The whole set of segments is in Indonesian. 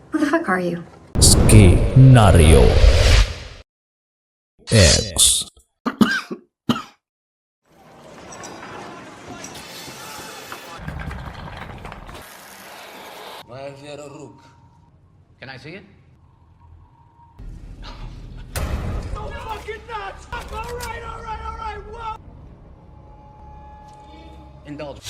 Who the fuck are you? Skenario X. My Vera Rook. Can I see it? Oh, fucking nuts! All right, whoa! Indulge.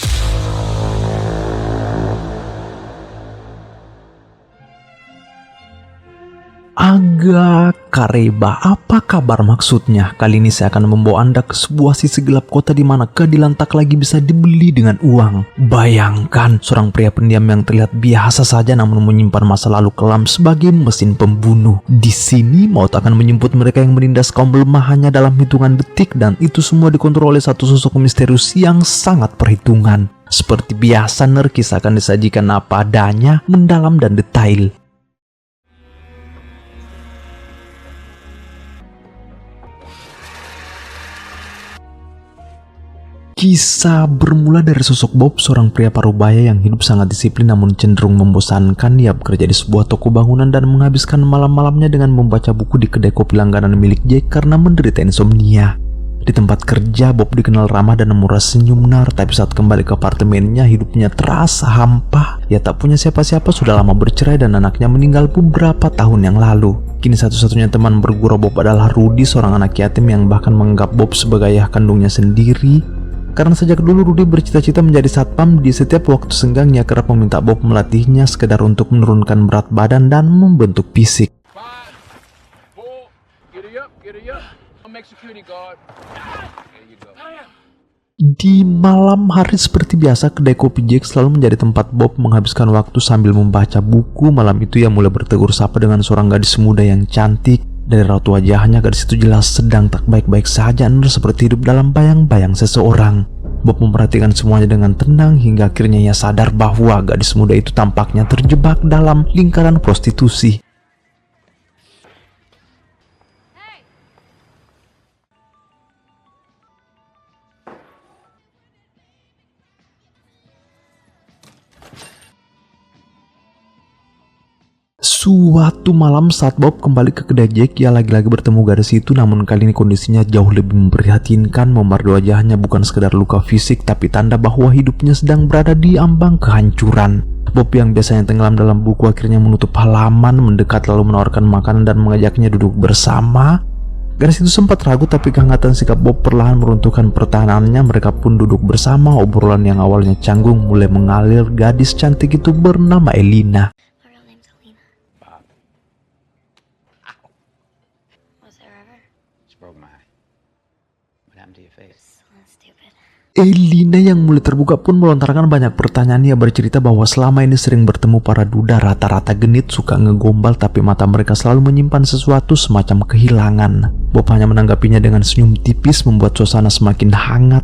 Aga Kareba, apa kabar maksudnya? Kali ini saya akan membawa Anda ke sebuah sisi gelap kota di mana keadilan tak lagi bisa dibeli dengan uang. Bayangkan seorang pria pendiam yang terlihat biasa saja namun menyimpan masa lalu kelam sebagai mesin pembunuh. Di sini maut akan menjemput mereka yang menindas kaum lemah hanya dalam hitungan detik, dan itu semua dikontrol oleh satu sosok misterius yang sangat perhitungan. Seperti biasa, kisah akan disajikan apa adanya, mendalam dan detail. Kisah bermula dari sosok Bob, seorang pria parubaya yang hidup sangat disiplin namun cenderung membosankan. Ia bekerja di sebuah toko bangunan dan menghabiskan malam-malamnya dengan membaca buku di kedai kopi langganan milik Jack karena menderita insomnia. Di tempat kerja, Bob dikenal ramah dan murah senyum, tapi saat kembali ke apartemennya, hidupnya terasa hampa. Ia tak punya siapa-siapa, sudah lama bercerai dan anaknya meninggal beberapa tahun yang lalu. Kini satu-satunya teman bergurau Bob adalah Rudy, seorang anak yatim yang bahkan menganggap Bob sebagai ayah kandungnya sendiri. Karena sejak dulu Rudy bercita-cita menjadi satpam, di setiap waktu senggangnya kerap meminta Bob melatihnya sekedar untuk menurunkan berat badan dan membentuk fisik. 5, 4, get it up. I'll make security guard. There you go. Di malam hari seperti biasa, kedai kopi Jack selalu menjadi tempat Bob menghabiskan waktu sambil membaca buku. Malam itu ia mulai bertegur sapa dengan seorang gadis muda yang cantik. Dari raut wajahnya, gadis itu jelas sedang tak baik-baik saja, seperti hidup dalam bayang-bayang seseorang. Bob memperhatikan semuanya dengan tenang hingga akhirnya ia sadar bahwa gadis muda itu tampaknya terjebak dalam lingkaran prostitusi. Suatu malam saat Bob kembali ke kedai Jack, ia lagi-lagi bertemu gadis itu, namun kali ini kondisinya jauh lebih memprihatinkan. Memardu wajahnya bukan sekedar luka fisik, tapi tanda bahwa hidupnya sedang berada di ambang kehancuran. Bob yang biasanya tenggelam dalam buku akhirnya menutup halaman, mendekat lalu menawarkan makanan dan mengajaknya duduk bersama. Gadis itu sempat ragu, tapi kehangatan sikap Bob perlahan meruntuhkan pertahanannya. Mereka pun duduk bersama. Obrolan yang awalnya canggung mulai mengalir. Gadis cantik itu bernama Elina. Elina yang mulai terbuka pun melontarkan banyak pertanyaan. Ia bercerita bahwa selama ini sering bertemu para duda rata-rata genit, suka ngegombal, tapi mata mereka selalu menyimpan sesuatu semacam kehilangan. Bob hanya menanggapinya dengan senyum tipis, membuat suasana semakin hangat.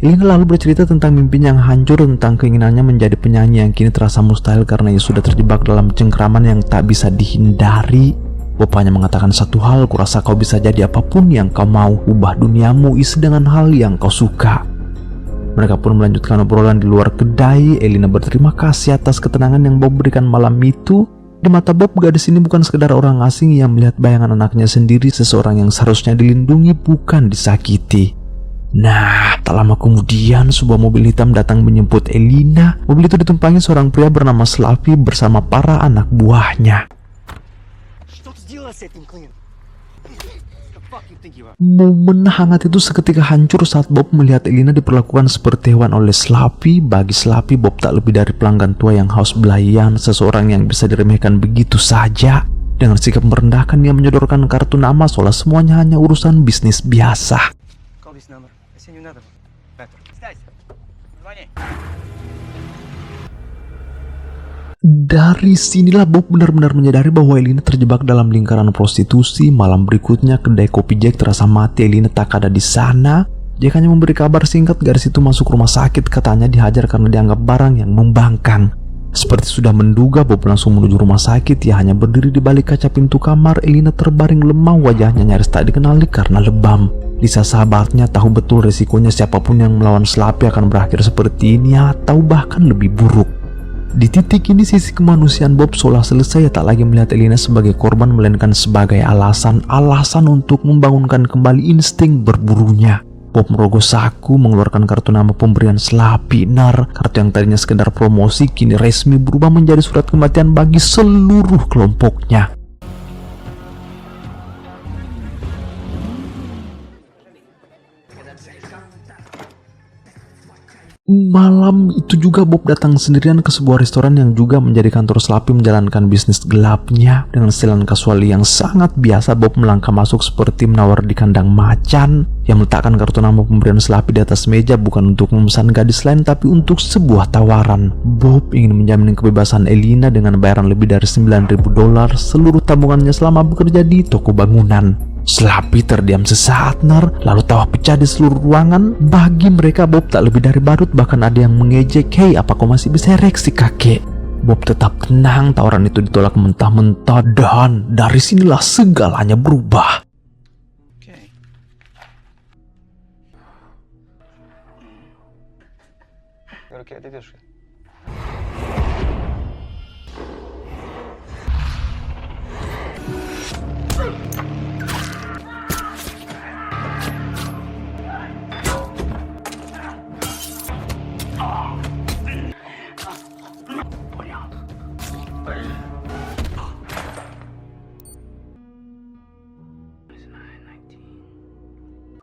Elina lalu bercerita tentang mimpinya yang hancur, tentang keinginannya menjadi penyanyi yang kini terasa mustahil karena ia sudah terjebak dalam cengkraman yang tak bisa dihindari. Bob hanya mengatakan satu hal, "Kurasa kau bisa jadi apapun yang kau mau, ubah duniamu, isi dengan hal yang kau suka." Mereka pun melanjutkan obrolan di luar kedai. Elina berterima kasih atas ketenangan yang Bob berikan malam itu. Di mata Bob, gadis ini bukan sekedar orang asing. Ia melihat bayangan anaknya sendiri, seseorang yang seharusnya dilindungi, bukan disakiti. Tak lama kemudian sebuah mobil hitam datang menjemput Elina. Mobil itu ditumpangi seorang pria bernama Slavi bersama para anak buahnya. Momen hangat itu seketika hancur saat Bob melihat Elina diperlakukan seperti hewan oleh Slavi. Bagi Slavi, Bob tak lebih dari pelanggan tua yang haus belayan, seseorang yang bisa diremehkan begitu saja. Dengan sikap merendahkan, ia menyodorkan kartu nama seolah semuanya hanya urusan bisnis biasa. Dari sinilah Bob benar-benar menyadari bahwa Elina terjebak dalam lingkaran prostitusi. Malam berikutnya, kedai kopi Jack terasa mati. Elina tak ada di sana. Jack hanya memberi kabar singkat, gadis itu masuk rumah sakit. Katanya dihajar karena dianggap barang yang membangkang. Seperti sudah menduga, Bob langsung menuju rumah sakit. Ia hanya berdiri di balik kaca pintu kamar. Elina terbaring lemah, wajahnya nyaris tak dikenali karena lebam. Lisa sahabatnya tahu betul resikonya siapapun yang melawan Slavi akan berakhir seperti ini atau bahkan lebih buruk. Di titik ini sisi kemanusiaan Bob seolah selesai, tak lagi melihat Elina sebagai korban melainkan sebagai alasan untuk membangunkan kembali insting berburunya. Bob merogoh saku mengeluarkan kartu nama pemberian Slappy. Kartu yang tadinya sekedar promosi kini resmi berubah menjadi surat kematian bagi seluruh kelompoknya. Malam itu juga Bob datang sendirian ke sebuah restoran yang juga menjadi kantor Slappy menjalankan bisnis gelapnya. Dengan setelan kasual yang sangat biasa, Bob melangkah masuk seperti menawar di kandang macan. Yang meletakkan kartu nama pemberian Slappy di atas meja bukan untuk memesan gadis lain tapi untuk sebuah tawaran. Bob ingin menjamin kebebasan Elina dengan bayaran lebih dari $9.000 seluruh tabungannya selama bekerja di toko bangunan. Slappy terdiam sesaat lalu tawa pecah di seluruh ruangan. Bagi mereka Bob tak lebih dari badut, bahkan ada yang mengejek, "Hei, apa kau masih bisa ereksi kakek?" Bob tetap tenang, tawaran itu ditolak mentah-mentah dan dari sinilah segalanya berubah. Okay. Окей, ты идешь.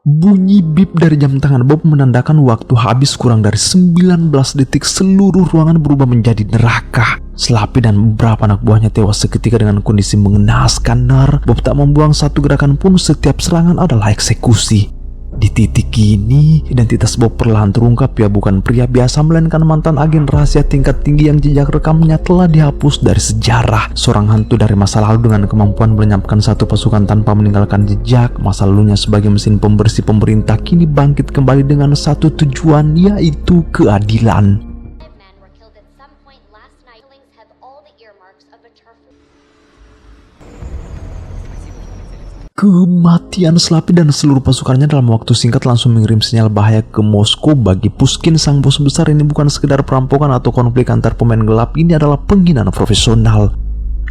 Bunyi bip dari jam tangan Bob menandakan waktu habis. Kurang dari 19 detik seluruh ruangan berubah menjadi neraka. Slappy dan beberapa anak buahnya tewas seketika dengan kondisi mengenaskan. Bob tak membuang satu gerakan pun, setiap serangan adalah eksekusi. Di titik ini, identitas Bob perlahan terungkap. Ia bukan pria biasa melainkan mantan agen rahasia tingkat tinggi yang jejak rekamnya telah dihapus dari sejarah. Seorang hantu dari masa lalu dengan kemampuan melenyapkan satu pasukan tanpa meninggalkan jejak. Masa lalunya sebagai mesin pembersih pemerintah kini bangkit kembali dengan satu tujuan, yaitu keadilan. Kematian Slappy dan seluruh pasukannya dalam waktu singkat langsung mengirim sinyal bahaya ke Moskow. Bagi Pushkin, sang bos besar, ini bukan sekedar perampokan atau konflik antar pemain gelap, ini adalah penghinaan profesional.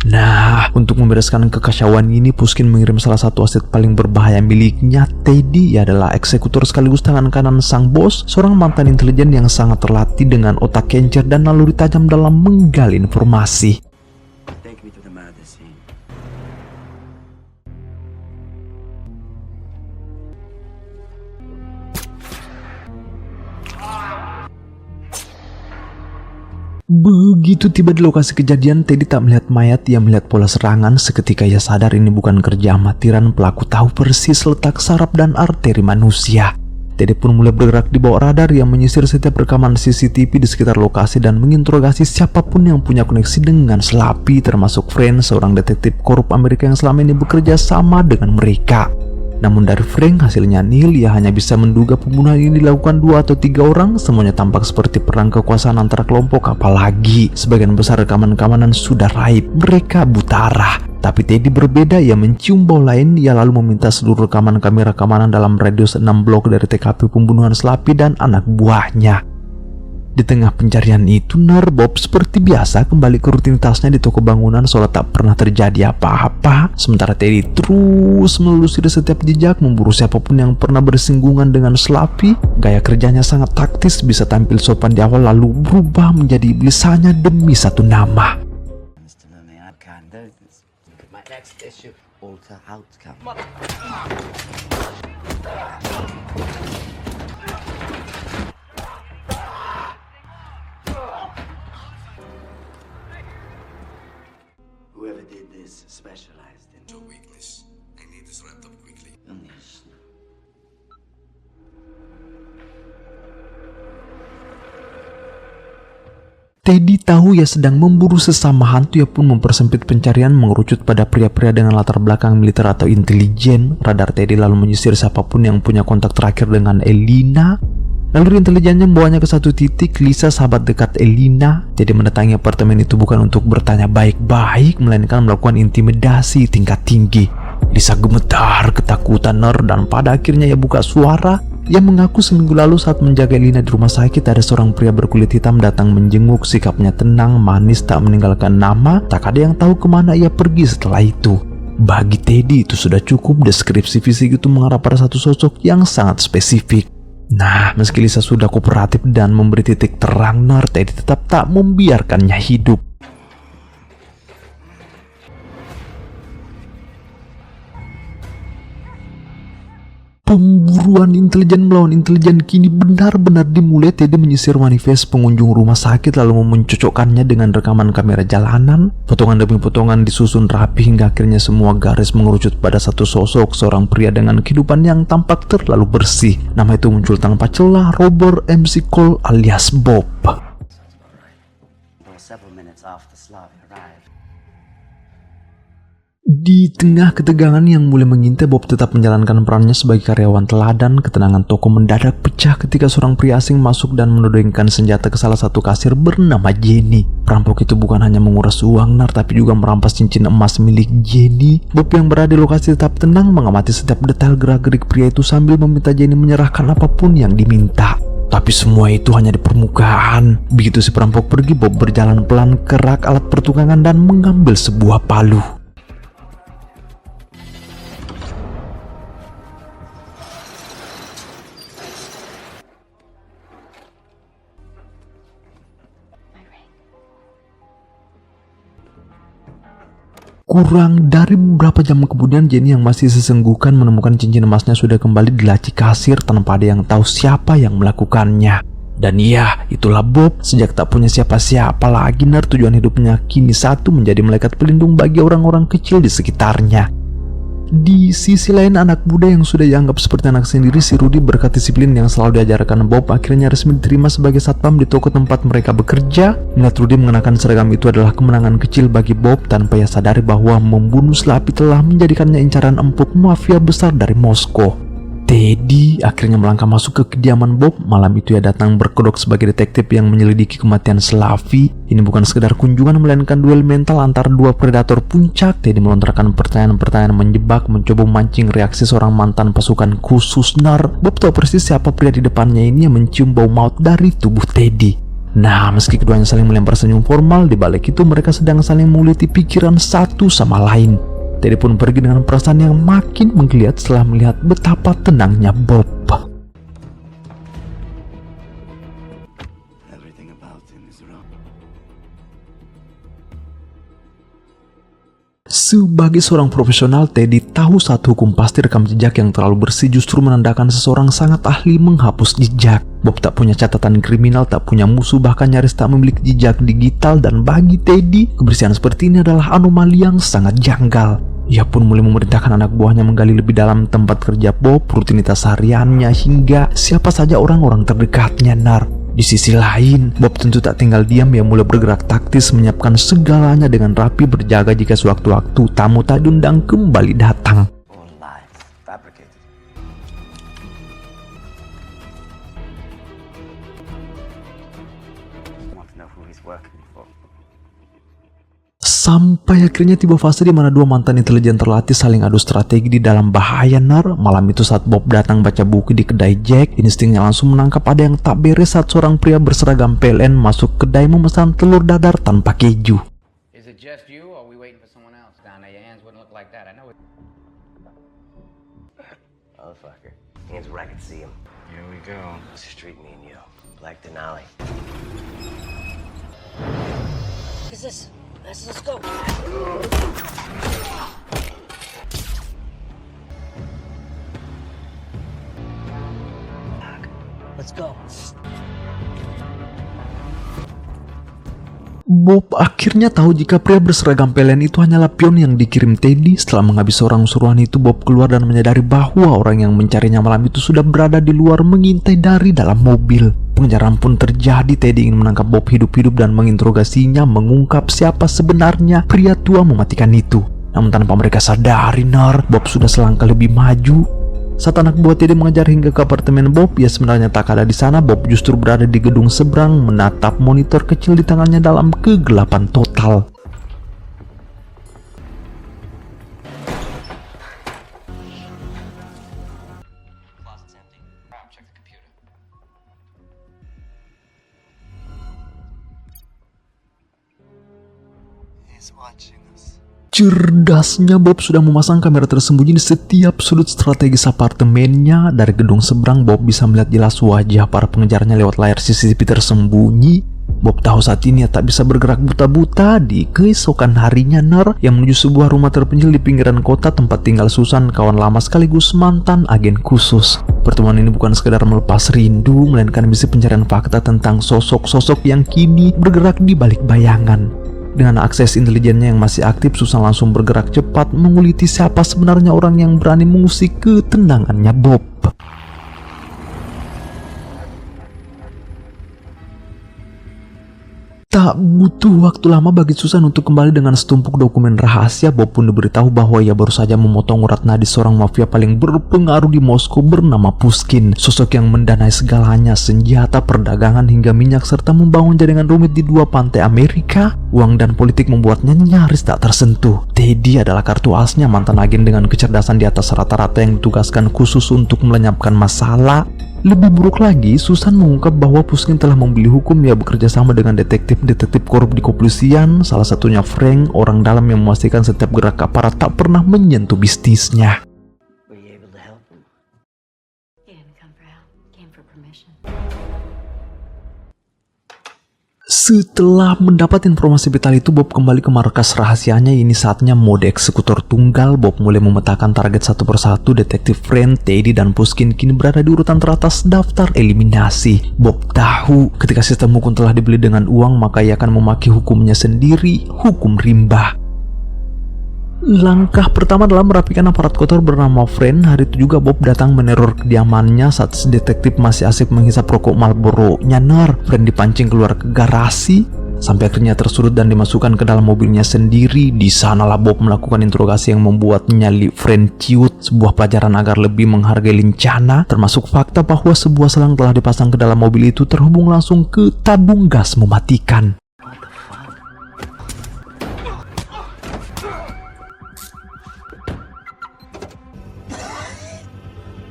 Nah, untuk membereskan kekacauan ini, Pushkin mengirim salah satu aset paling berbahaya miliknya, Teddy. Ia adalah eksekutor sekaligus tangan kanan sang bos, seorang mantan intelijen yang sangat terlatih dengan otak kencer dan naluri tajam dalam menggali informasi. Take me to the murder scene. Begitu tiba di lokasi kejadian, Teddy tak melihat mayat, ia melihat pola serangan. Seketika ia sadar ini bukan kerja amatiran. Pelaku tahu persis letak saraf dan arteri manusia. Teddy pun mulai bergerak di bawah radar yang menyisir setiap rekaman CCTV di sekitar lokasi dan menginterogasi siapapun yang punya koneksi dengan Slappy, termasuk Frank, seorang detektif korup Amerika yang selama ini bekerja sama dengan mereka. Namun dari Frank hasilnya nihil. Ia hanya bisa menduga pembunuhan ini dilakukan 2 atau 3 orang. Semuanya tampak seperti perang kekuasaan antara kelompok, apalagi sebagian besar rekaman keamanan sudah raib. Mereka buta arah. Tapi Teddy berbeda, ia mencium bau lain. Ia lalu meminta seluruh rekaman kamera keamanan dalam radius 6 blok dari TKP pembunuhan Slappy dan anak buahnya. Di tengah pencarian itu, Bob seperti biasa kembali ke rutinitasnya di toko bangunan seolah tak pernah terjadi apa-apa. Sementara Teddy terus menelusuri setiap jejak, memburu siapapun yang pernah bersinggungan dengan Slappy. Gaya kerjanya sangat taktis, bisa tampil sopan di awal lalu berubah menjadi iblis hanya demi satu nama. My next issue, alter outcome. Whoever did this specialized in Your weakness. I need this wrapped up quickly. illness. Teddy tahu ia sedang memburu sesama hantu. Ia pun mempersempit pencarian, mengerucut pada pria-pria dengan latar belakang militer atau intelijen. Radar Teddy lalu menyisir siapapun yang punya kontak terakhir dengan Elina. Lalu intelijennya membawanya ke satu titik. Lisa, sahabat dekat Elina. Teddy mendatangi apartemen itu bukan untuk bertanya baik-baik, melainkan melakukan intimidasi tingkat tinggi. Lisa gemetar, ketakutan, dan pada akhirnya ia buka suara. Ia mengaku seminggu lalu saat menjaga Lina di rumah sakit ada seorang pria berkulit hitam datang menjenguk. Sikapnya tenang, manis, tak meninggalkan nama. Tak ada yang tahu kemana ia pergi setelah itu. Bagi Teddy itu sudah cukup. Deskripsi fisik itu mengarah pada satu sosok yang sangat spesifik. Nah, meski Lisa sudah kooperatif dan memberi titik terang, Teddy tetap tak membiarkannya hidup. Pemburuan intelijen melawan intelijen kini benar-benar dimulai. Teddy menyisir manifest pengunjung rumah sakit lalu mencocokkannya dengan rekaman kamera jalanan. Potongan demi potongan disusun rapi hingga akhirnya semua garis mengerucut pada satu sosok, seorang pria dengan kehidupan yang tampak terlalu bersih. Nama itu muncul tanpa celah, Robert MC Cole alias Bob. Several minutes after Slavia arrived. Di tengah ketegangan yang mulai mengintai, Bob tetap menjalankan perannya sebagai karyawan teladan. Ketenangan toko mendadak pecah ketika seorang pria asing masuk dan menodongkan senjata ke salah satu kasir bernama Jenny. Perampok itu bukan hanya menguras uang, tapi juga merampas cincin emas milik Jenny. Bob yang berada di lokasi tetap tenang mengamati setiap detail gerak-gerik pria itu sambil meminta Jenny menyerahkan apapun yang diminta. Tapi semua itu hanya di permukaan. Begitu si perampok pergi, Bob berjalan pelan ke rak alat pertukangan dan mengambil sebuah palu. Kurang dari beberapa jam kemudian, Jenny yang masih sesenggukan menemukan cincin emasnya sudah kembali di laci kasir tanpa ada yang tahu siapa yang melakukannya. Dan iya, itulah Bob. Sejak tak punya siapa-siapa lagi, tujuan hidupnya kini satu, menjadi malaikat pelindung bagi orang-orang kecil di sekitarnya. Di sisi lain, anak muda yang sudah dianggap seperti anak sendiri, si Rudy, berkat disiplin yang selalu diajarkan Bob, akhirnya resmi diterima sebagai satpam di toko tempat mereka bekerja. Melihat Rudy mengenakan seragam itu adalah kemenangan kecil bagi Bob, tanpa ia sadari bahwa membunuh Slavi telah menjadikannya incaran empuk mafia besar dari Moskow. Teddy akhirnya melangkah masuk ke kediaman Bob. Malam itu ia datang berkedok sebagai detektif yang menyelidiki kematian Slavi. Ini bukan sekedar kunjungan, melainkan duel mental antara dua predator puncak. Teddy melontarkan pertanyaan-pertanyaan menjebak, mencoba memancing reaksi seorang mantan pasukan khusus NAR. Bob tahu persis siapa pria di depannya ini yang mencium bau maut dari tubuh Teddy. Nah, meski keduanya saling melempar senyum formal, di balik itu mereka sedang saling menguliti pikiran satu sama lain. Teddy pun pergi dengan perasaan yang makin menggeliat setelah melihat betapa tenangnya Bob. Everything about him is wrong. Sebagai seorang profesional, Teddy tahu saat hukum pasti rekam jejak yang terlalu bersih justru menandakan seseorang sangat ahli menghapus jejak. Bob tak punya catatan kriminal, tak punya musuh, bahkan nyaris tak memiliki jejak digital, dan bagi Teddy, kebersihan seperti ini adalah anomali yang sangat janggal. Ia pun mulai memerintahkan anak buahnya menggali lebih dalam tempat kerja Bob, rutinitas hariannya, hingga siapa saja orang-orang terdekatnya. Di sisi lain, Bob tentu tak tinggal diam. Ia mulai bergerak taktis, menyiapkan segalanya dengan rapi, berjaga jika sewaktu-waktu tamu tak diundang kembali datang. All lies, fabricated. I want to know who he's working for. Sampai akhirnya tiba fase di mana dua mantan intelijen terlatih saling adu strategi di dalam bahaya. Malam itu saat Bob datang baca buku di kedai Jack, instingnya langsung menangkap ada yang tak beres saat seorang pria berseragam PLN masuk kedai memesan telur dadar tanpa keju. Is it just you, or are we waiting for someone else? Down there, your hands wouldn't look like that. I know it. Motherfucker. Hands where I can see him. Here we go. It's a street, me and you. Black Denali. What is this? Let's go. Let's go. Bob akhirnya tahu jika pria berseragam PLN itu hanyalah pion yang dikirim Teddy. Setelah menghabisi orang suruhan itu, Bob keluar dan menyadari bahwa orang yang mencarinya malam itu sudah berada di luar mengintai dari dalam mobil. Pengejaran pun terjadi. Teddy ingin menangkap Bob hidup-hidup dan menginterogasinya, mengungkap siapa sebenarnya pria tua mematikan itu. Namun tanpa mereka sadari, Bob sudah selangkah lebih maju. Saat anak buah Teddy mengejar hingga ke apartemen Bob, ia sebenarnya tak ada di sana. Bob justru berada di gedung seberang, menatap monitor kecil di tangannya dalam kegelapan total. Cerdasnya Bob sudah memasang kamera tersembunyi di setiap sudut strategis apartemennya. Dari gedung seberang Bob bisa melihat jelas wajah para pengejarnya lewat layar CCTV tersembunyi. Bob tahu saat ini ia tak bisa bergerak buta-buta. Di keesokan harinya yang menuju sebuah rumah terpencil di pinggiran kota tempat tinggal Susan, kawan lama sekaligus mantan agen khusus. Pertemuan ini bukan sekedar melepas rindu, melainkan misi pencarian fakta tentang sosok-sosok yang kini bergerak di balik bayangan. Dengan akses intelijennya yang masih aktif, Susan langsung bergerak cepat menguliti siapa sebenarnya orang yang berani mengusik ketenangannya Bob. Tak butuh waktu lama bagi Susan untuk kembali dengan setumpuk dokumen rahasia. Bob pun diberitahu bahwa ia baru saja memotong urat nadi seorang mafia paling berpengaruh di Moskow bernama Pushkin. Sosok yang mendanai segalanya, senjata, perdagangan hingga minyak, serta membangun jaringan rumit di dua pantai Amerika. Uang dan politik membuatnya nyaris tak tersentuh. Teddy adalah kartu asnya, mantan agen dengan kecerdasan di atas rata-rata yang ditugaskan khusus untuk melenyapkan masalah. Lebih buruk lagi, Susan mengungkap bahwa Pushkin telah membeli hukum. Ia bekerja sama dengan detektif-detektif korup di kepolisian, salah satunya Frank, orang dalam yang memastikan setiap gerak aparat tak pernah menyentuh bisnisnya. Were you able to help him? He didn't come for help. He came for permission. Setelah mendapat informasi vital itu, Bob kembali ke markas rahasianya. Ini saatnya mode eksekutor tunggal. Bob mulai memetakan target satu persatu. Detektif Frank, Teddy, dan Pushkin kini berada di urutan teratas daftar eliminasi. Bob tahu ketika sistem hukum telah dibeli dengan uang, maka ia akan memaki hukumnya sendiri, hukum rimba. Langkah pertama adalah merapikan aparat kotor bernama Frank. Hari itu juga Bob datang meneror kediamannya saat si detektif masih asik menghisap rokok Marlboro-nya. Frank dipancing keluar ke garasi sampai akhirnya tersurut dan dimasukkan ke dalam mobilnya sendiri. Di sanalah Bob melakukan interogasi yang membuat nyali Frank ciut, sebuah pelajaran agar lebih menghargai lencana, termasuk fakta bahwa sebuah selang telah dipasang ke dalam mobil itu terhubung langsung ke tabung gas mematikan.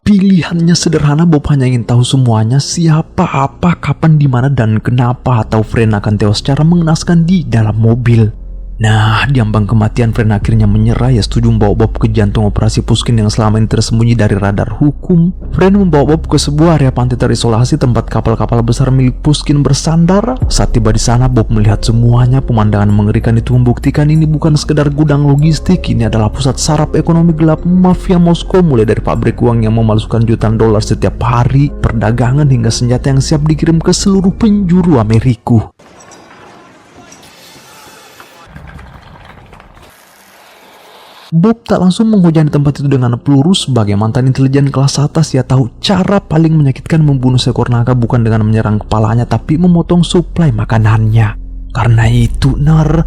Pilihannya sederhana. Bob hanya ingin tahu semuanya, siapa, apa, kapan, di mana, dan kenapa, atau Frank akan tewas secara mengenaskan di dalam mobil. Nah, di ambang kematian, Frank akhirnya menyerah. Ya setuju membawa Bob ke jantung operasi Pushkin yang selama ini tersembunyi dari radar hukum. Frank membawa Bob ke sebuah area pantai terisolasi tempat kapal-kapal besar milik Pushkin bersandar. Saat tiba di sana, Bob melihat semuanya. Pemandangan mengerikan itu membuktikan ini bukan sekedar gudang logistik. Ini adalah pusat saraf ekonomi gelap mafia Moskow, mulai dari pabrik uang yang memalsukan jutaan dolar setiap hari, perdagangan hingga senjata yang siap dikirim ke seluruh penjuru Amerika. Bob tak langsung menghujani tempat itu dengan peluru. Sebagai mantan intelijen kelas atas, ia tahu cara paling menyakitkan membunuh seekor naga bukan dengan menyerang kepalanya, tapi memotong suplai makanannya. Karena itu,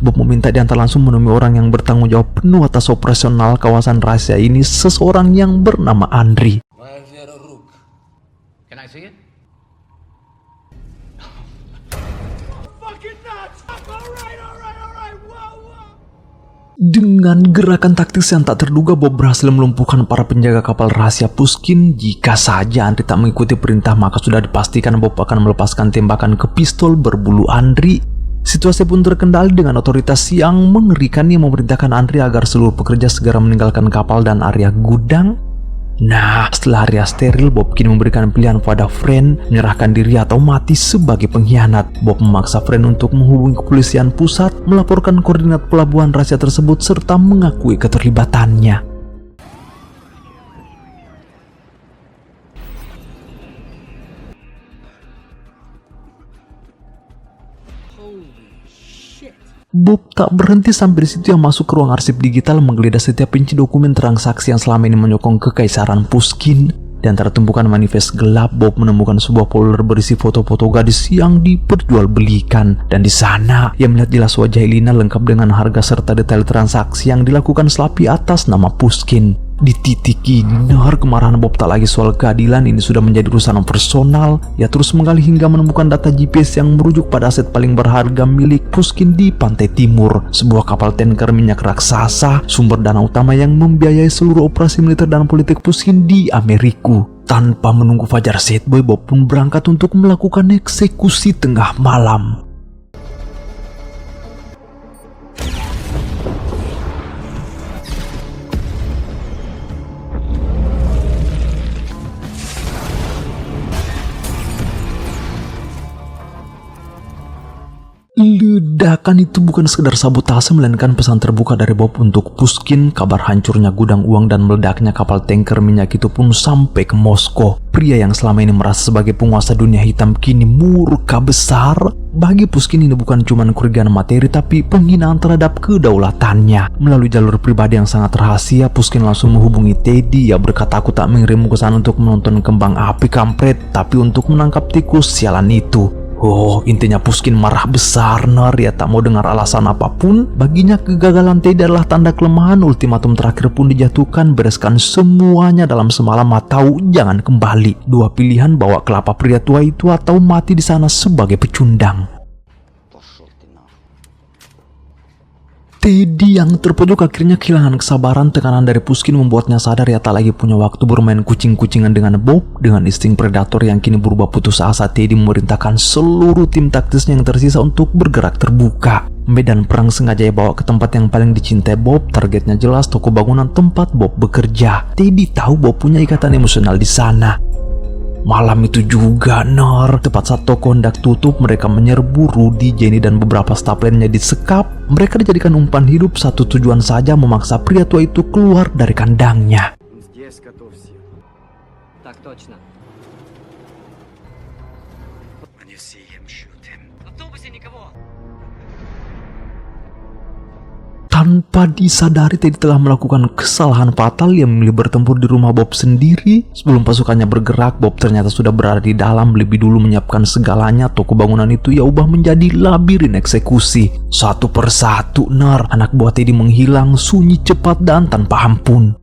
Bob meminta diantar langsung menemui orang yang bertanggung jawab penuh atas operasional kawasan rahasia ini, seseorang yang bernama Andri. Can I see it? Dengan gerakan taktis yang tak terduga, Bob berhasil melumpuhkan para penjaga kapal rahasia Pushkin. Jika saja Andri tak mengikuti perintah, maka sudah dipastikan Bob akan melepaskan tembakan ke pistol berbulu Andri. Situasi pun terkendali dengan otoritas yang mengerikan yang memerintahkan Andri agar seluruh pekerja segera meninggalkan kapal dan area gudang. Nah, setelah area steril, Bob kini memberikan pilihan pada Frank, menyerahkan diri atau mati sebagai pengkhianat. Bob memaksa Frank untuk menghubungi kepolisian pusat, melaporkan koordinat pelabuhan rahasia tersebut, serta mengakui keterlibatannya. Bob tak berhenti sampai di situ. Yang masuk ke ruang arsip digital, menggeledah setiap inci dokumen transaksi yang selama ini menyokong kekaisaran Pushkin. Di antara tumpukan manifest gelap, Bob menemukan sebuah folder berisi foto-foto gadis yang diperjualbelikan. Dan di sana, ia melihat jelas wajah Elina lengkap dengan harga serta detail transaksi yang dilakukan selapi atas nama Pushkin. Di titik ini, kemarahan Bob tak lagi soal keadilan, ini sudah menjadi urusan personal. Ia terus menggali hingga menemukan data GPS yang merujuk pada aset paling berharga milik Pushkin di pantai timur, sebuah kapal tanker minyak raksasa, sumber dana utama yang membiayai seluruh operasi militer dan politik Pushkin di Amerika. Tanpa menunggu fajar setboy, Bob pun berangkat untuk melakukan eksekusi tengah malam. Ledakan itu bukan sekedar sabotase, melainkan pesan terbuka dari Bob untuk Pushkin. Kabar hancurnya gudang uang dan meledaknya kapal tanker minyak itu pun sampai ke Moskow. Pria yang selama ini merasa sebagai penguasa dunia hitam kini murka besar. Bagi Pushkin ini bukan cuma kerugian materi, tapi penghinaan terhadap kedaulatannya. Melalui jalur pribadi yang sangat rahasia, Pushkin langsung menghubungi Teddy. Ia berkata, "Aku tak mengirimmu ke sana untuk menonton kembang api kampret, tapi untuk menangkap tikus sialan itu." Oh, intinya Pushkin marah besar, ner. Ia tak mau dengar alasan apapun. Baginya kegagalan Teddy adalah tanda kelemahan. Ultimatum terakhir pun dijatuhkan, bereskan semuanya dalam semalam atau jangan kembali. Dua pilihan, bawa kelapa pria tua itu atau mati di sana sebagai pecundang. Teddy yang terpojok akhirnya kehilangan kesabaran. Tekanan dari Pushkin membuatnya sadar ia tak lagi punya waktu bermain kucing-kucingan dengan Bob. Dengan insting predator yang kini berubah putus asa, Teddy memerintahkan seluruh tim taktisnya yang tersisa untuk bergerak terbuka. Medan perang sengaja ia bawa ke tempat yang paling dicintai Bob. Targetnya jelas, toko bangunan tempat Bob bekerja. Teddy tahu Bob punya ikatan emosional di sana. Malam itu juga, tepat saat toko hendak tutup, mereka menyerbu. Rudy, Jenny, dan beberapa staf lainnya disekap. Mereka dijadikan umpan hidup, satu tujuan saja, memaksa pria tua itu keluar dari kandangnya. Так точно. When you see him, shoot him. В автобусе никого. Tanpa disadari, Teddy telah melakukan kesalahan fatal. Ia memilih bertempur di rumah Bob sendiri. Sebelum pasukannya bergerak, Bob ternyata sudah berada di dalam, lebih dulu menyiapkan segalanya. Toko bangunan itu ia ubah menjadi labirin eksekusi. Satu persatu, anak buah Teddy menghilang, sunyi cepat dan tanpa ampun.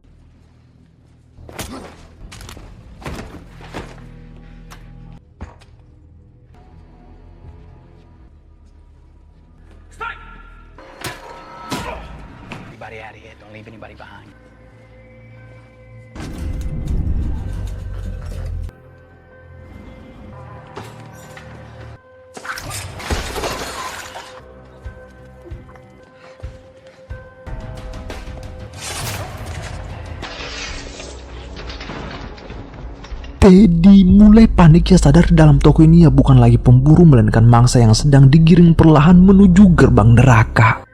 Everybody out of here. Don't leave anybody behind. Teddy mulai panik. Ia sadar dalam toko ini ia bukan lagi pemburu, melainkan mangsa yang sedang digiring perlahan menuju gerbang neraka.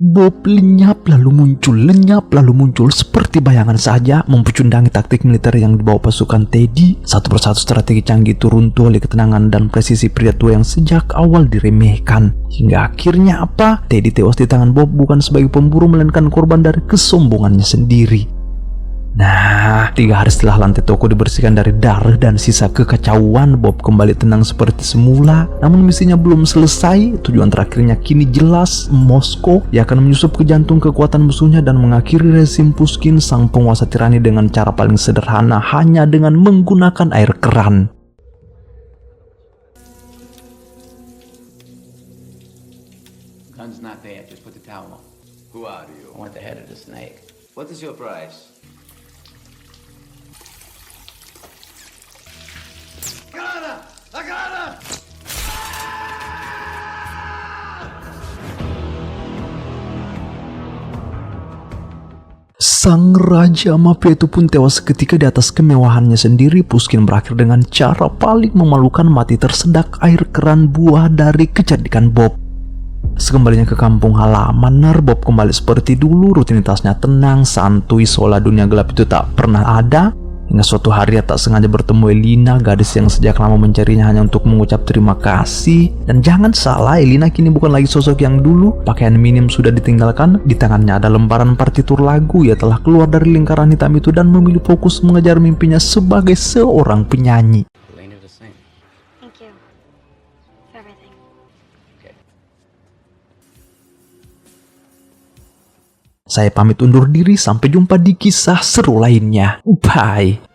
Bob lenyap lalu muncul seperti bayangan saja, mempecundangi taktik militer yang dibawa pasukan Teddy. Satu persatu strategi canggih itu runtuh oleh ketenangan dan presisi pria tua yang sejak awal diremehkan. Hingga akhirnya apa? Teddy tewas di tangan Bob bukan sebagai pemburu, melainkan korban dari kesombongannya sendiri. Nah, 3 hari setelah lantai toko dibersihkan dari darah dan sisa kekacauan, Bob kembali tenang seperti semula. Namun misinya belum selesai. Tujuan terakhirnya kini jelas, Moskow. Ia akan menyusup ke jantung kekuatan musuhnya dan mengakhiri rezim Pushkin, sang penguasa tirani, dengan cara paling sederhana, hanya dengan menggunakan air keran. Gun's not there. Just put the towel on. Who are you? I want the head of the snake. What is your price? Granada! La granada! Sang raja mafia itu pun tewas seketika di atas kemewahannya sendiri. Pushkin berakhir dengan cara paling memalukan, mati tersedak air keran, buah dari kecerdikan Bob. Sekembalinya ke kampung halaman, Bob kembali seperti dulu. Rutinitasnya tenang, santuy, seolah dunia gelap itu tak pernah ada. Hingga suatu hari ia tak sengaja bertemu Elina, gadis yang sejak lama mencarinya hanya untuk mengucap terima kasih. Dan jangan salah, Elina kini bukan lagi sosok yang dulu. Pakaian minim sudah ditinggalkan, di tangannya ada lembaran partitur lagu. Ia telah keluar dari lingkaran hitam itu dan memilih fokus mengejar mimpinya sebagai seorang penyanyi. Elena to sing. Thank you for everything. Saya pamit undur diri, sampai jumpa di kisah seru lainnya. Bye.